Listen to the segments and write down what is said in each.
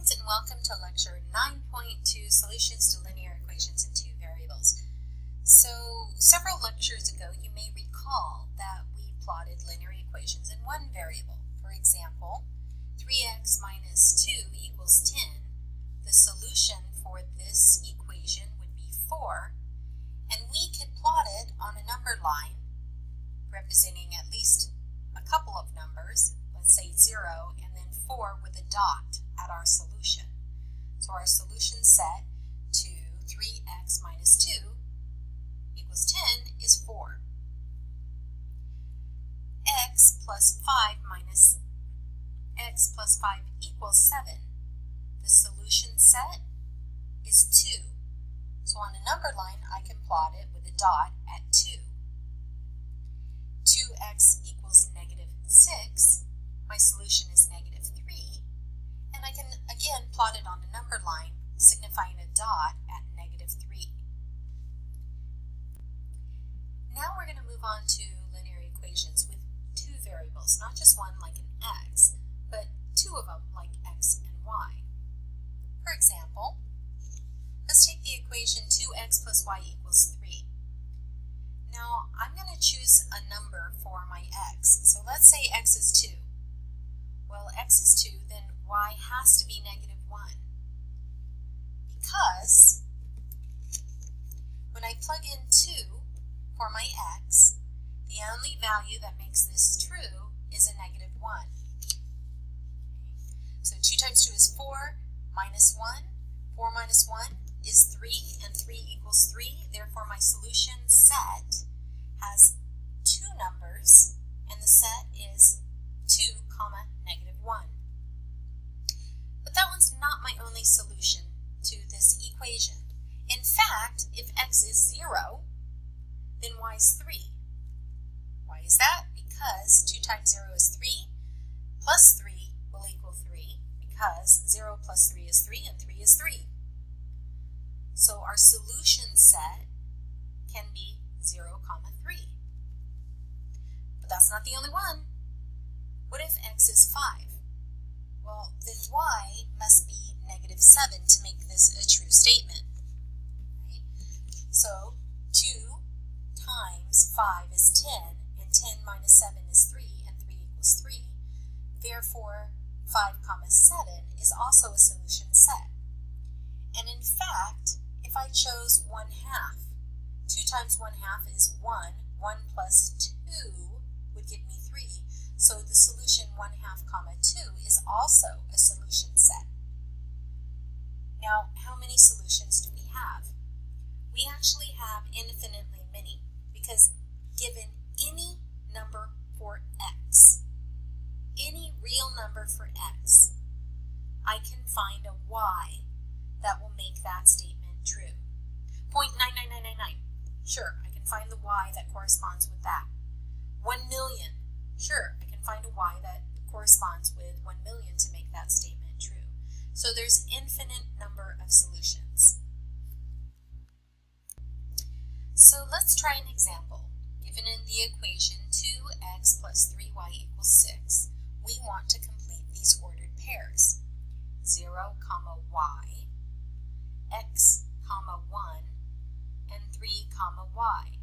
Greetings and welcome to lecture 9.2, Solutions to Linear Equations in Two Variables. So, several lectures ago you may recall that we plotted linear equations in one variable. For example, 3x minus 2 equals 10. The solution for this equation would be 4, and we could plot it on a number line representing at least a couple of numbers, let's say 0, and then 4 with a dot at our solution. So our solution set to 3x minus 2 equals 10 is 4. X plus 5 minus x plus 5 equals 7. The solution set is 2. So on a number line, I can plot it with a dot at 2. 2x equals negative 6. My solution is negative 3. And I can again plot it on a number line signifying a dot at negative 3. Now we're going to move on to linear equations with two variables, not just one like an x, but two of them like x and y. For example, let's take the equation 2x plus y equals 3. Now I'm going to choose a number for my x. So let's say x is 2. Well, x is 2, then y has to be negative 1. Because when I plug in 2 for my x, the only value that makes this true is a negative 1. Okay. So 2 times 2 is 4, minus 1. 4 minus 1 is 3, and 3 equals 3. Therefore, my solution set has two numbers, and the set is 2, negative 1. But that one's not my only solution to this equation. In fact, if x is 0, then y is 3. Why is that? Because 2 times 0 is 3, plus 3 will equal 3, because 0 plus 3 is 3, and 3 is 3. So our solution set can be 0, 3. But that's not the only one. What if x is 5? Well, then y must be negative 7 to make this a true statement. Right? So 2 times 5 is 10, and 10 minus 7 is 3, and 3 equals 3. Therefore, 5, 7 is also a solution set. And in fact, if I chose 1/2, 2 times 1/2 is 1. 1 plus 2 would give me 3. So the solution 1/2, 2 is also a solution set. Now, how many solutions do we have? We actually have infinitely many, because given any number for x, any real number for x, I can find a y that will make that statement true. 0.99999. Sure, I can find the y that corresponds with that. 1 million. Sure, I can find a y that corresponds with 1 million to make that statement true. So there's infinite number of solutions. So let's try an example. Given in the equation 2x plus 3y equals 6, we want to complete these ordered pairs. 0, y, x, 1, and 3, y.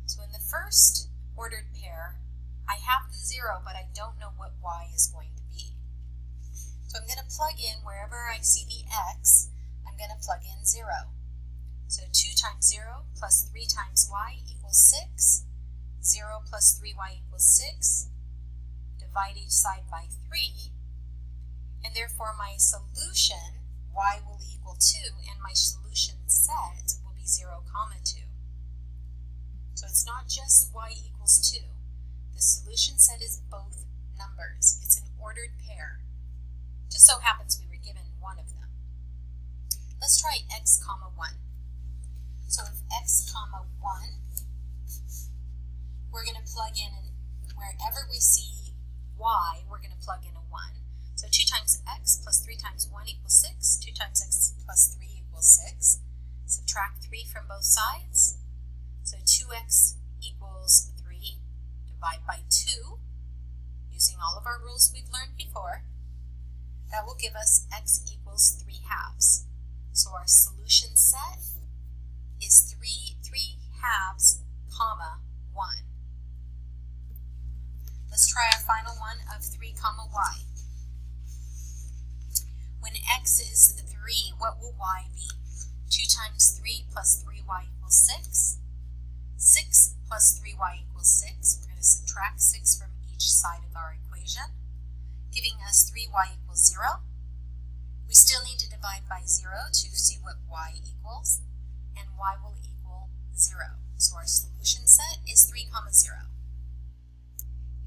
So in the first ordered pair, I have the 0, but I don't know what y is going to be. So I'm going to plug in wherever I see the x, I'm going to plug in 0. So 2 times 0 plus 3 times y equals 6. 0 plus 3y equals 6. Divide each side by 3. And therefore my solution, y will equal 2, and my solution set will be 0, 2. So it's not just y equals 2. The solution set is both numbers. It's an ordered pair. Just so happens we were given one of them. Let's try x, 1. So if x, 1, we're going to plug in, wherever we see y, we're going to plug in a 1. So 2 times x plus 3 times 1 equals 6. 2 times x plus 3 equals 6. Subtract 3 from both sides. So 2x equals 3. Divide by 2, using all of our rules we've learned before. That will give give us x equals 3 halves. So our solution set is 3 halves, comma, 1. Let's try our final one of 3 comma y. When x is 3, what will y be? 2 times 3 plus 3y equals 6. 6 plus 3y equals 6. We're going to subtract 6 from each side of our equation, giving us 3y equals 0. We still need to divide by 0 to see what y equals, and y will equal 0. So our solution set is 3 comma 0.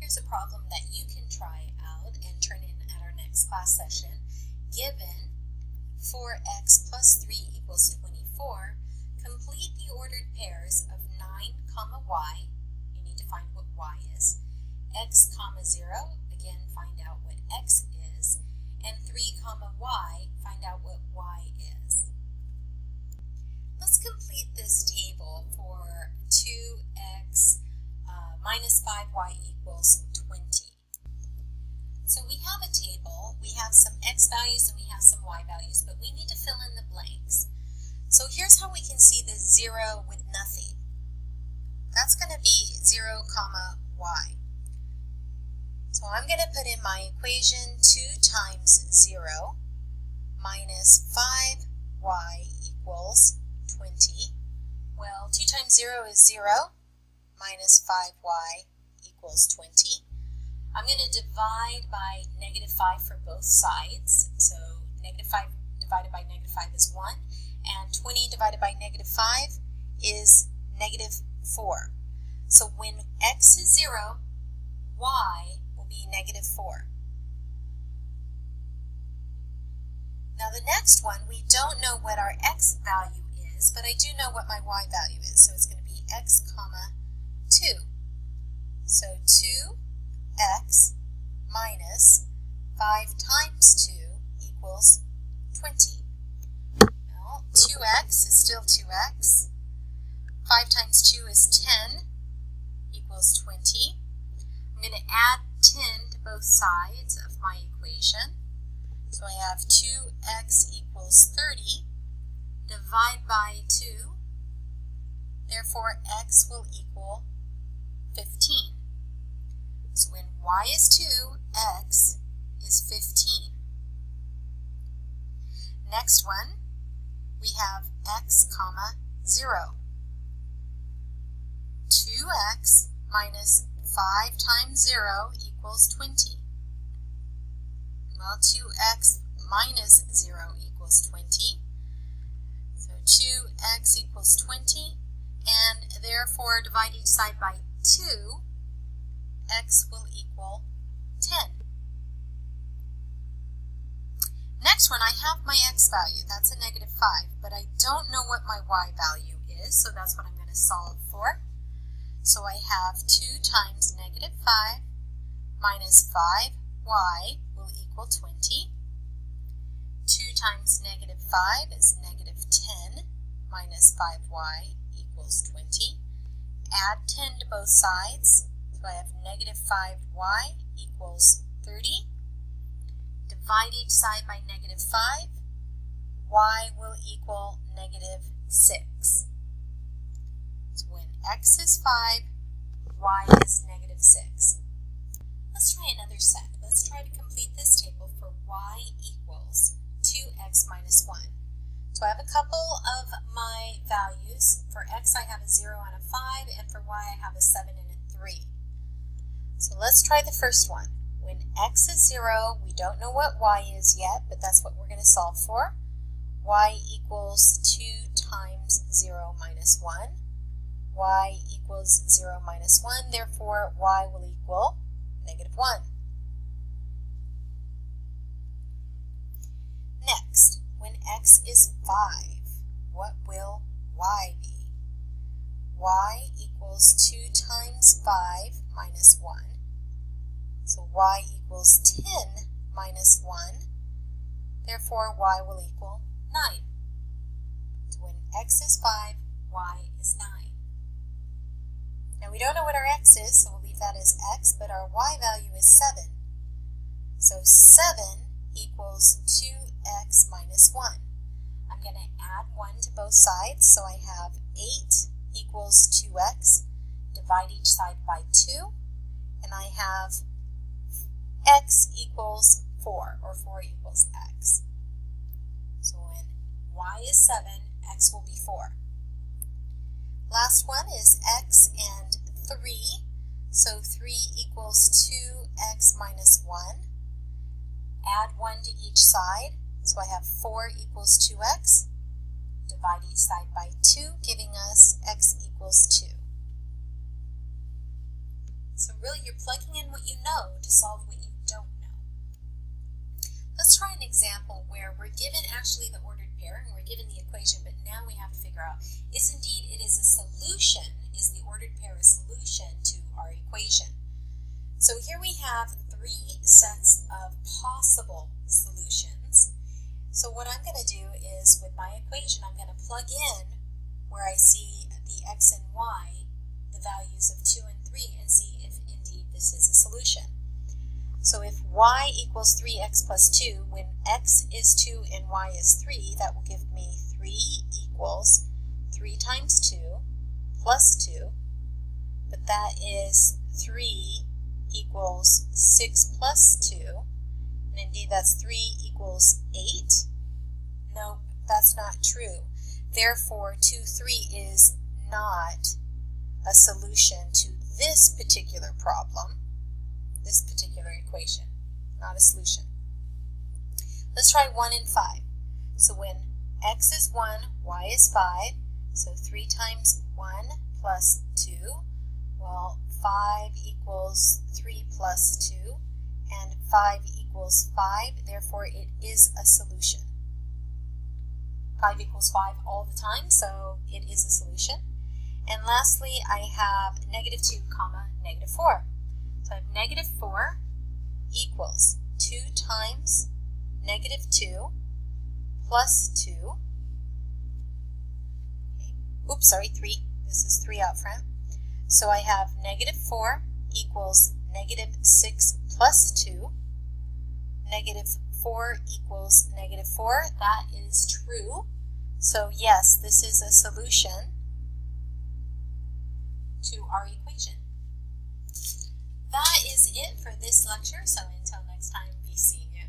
Here's a problem that you can try out and turn in at our next class session. Given 4x plus 3 equals 24, complete the ordered pairs of 9 comma y, you need to find what y is, x comma 0, again find out what x is, and 3 comma y, find out what y is. Let's complete this table for 2x minus 5y equals 20. So we have a table, we have some x values and we have some y values, but we need to fill in the blanks. So here's how we can see the 0 with nothing. That's going to be 0 comma y. So I'm going to put in my equation 2 times 0 minus 5y equals 20. Well, 2 times 0 is 0 minus 5y equals 20. I'm going to divide by negative 5 for both sides. So negative 5 divided by negative 5 is 1, and 20 divided by negative 5 is negative 4. So when x is 0, y will be negative 4. Now the next one, we don't know what our x value is, but I do know what my y value is. So it's going to be x comma 2. So 2x minus 5 times 2 equals 20. Well, 2x is still 2x. 5 times 2 is 10 equals 20. I'm going to add 10 to both sides of my equation. So I have 2x equals 30. Divide by 2. Therefore, x will equal 15. So when y is 2, x is 15. Next one, we have x comma 0. 2x minus 5 times 0 equals 20. Well, 2x minus 0 equals 20. So 2x equals 20, and therefore divide each side by 2, x will equal 10. Next one, I have my x value. That's a negative 5, but I don't know what my y value is, so that's what I'm going to solve for. So I have 2 times negative 5 minus 5y will equal 20. 2 times negative 5 is negative 10 minus 5y equals 20. Add 10 to both sides. So I have negative 5y equals 30. Divide each side by negative 5. Y will equal negative 6. So when x is 5, y is negative 6. Let's try another set. Let's try to complete this table for y equals 2x minus 1. So I have a couple of my values. For x I have a 0 and a 5, and for y I have a 7 and a 3. So let's try the first one. When x is 0, we don't know what y is yet, but that's what we're going to solve for. Y equals 2 times 0 minus 1. Y equals 0 minus 1, therefore y will equal negative 1. Next, when x is 5, what will y be? Y equals 2 times 5 minus 1. So y equals 10 minus 1. Therefore, y will equal 9. So when x is 5, y is 9. Now we don't know what our x is, so we'll leave that as x, but our y value is 7. So 7 equals 2x minus 1. I'm going to add 1 to both sides, so I have 8 equals 2x. Divide each side by 2, and I have x equals 4, or 4 equals x. So when y is 7, x will be 4. Last one is x and 3. So 3 equals 2x minus 1. Add 1 to each side. So I have 4 equals 2x. Divide each side by 2, giving us x equals 2. So really you're plugging in what you know to solve what you don't know. Let's try an example where we're given actually the ordered pair and we're given the equation, but now we have to figure out is indeed it is a solution, is the ordered pair a solution to our equation. So here we have 3 sets of possible solutions. So what I'm going to do is with my equation I'm going to plug in where I see the x and y, the values of 2 and 3, and see if indeed this is a solution. So if y equals 3x plus 2, when x is 2 and y is 3, that will give me 3 equals 3 times 2 plus 2, but that is 3 equals 6 plus 2, and indeed that's 3 equals 8. Nope, that's not true. Therefore, 2, 3 is not a solution to this particular problem, this particular equation, not a solution. Let's try 1 and 5. So when x is 1, y is 5, so 3 times 1 plus 2, well, 5 equals 3 plus 2, and 5 equals 5, therefore it is a solution. 5 equals 5 all the time, so it is a solution. And lastly, I have negative 2 comma negative 4. So I have negative 4 equals 2 times negative 2 plus 2. Okay. Oops, sorry, 3. This is 3 out front. So I have negative 4 equals negative 6 plus 2. Negative 4 equals negative 4. That is true. So yes, this is a solution to our equation. That is it for this lecture, so until next time, be seeing you.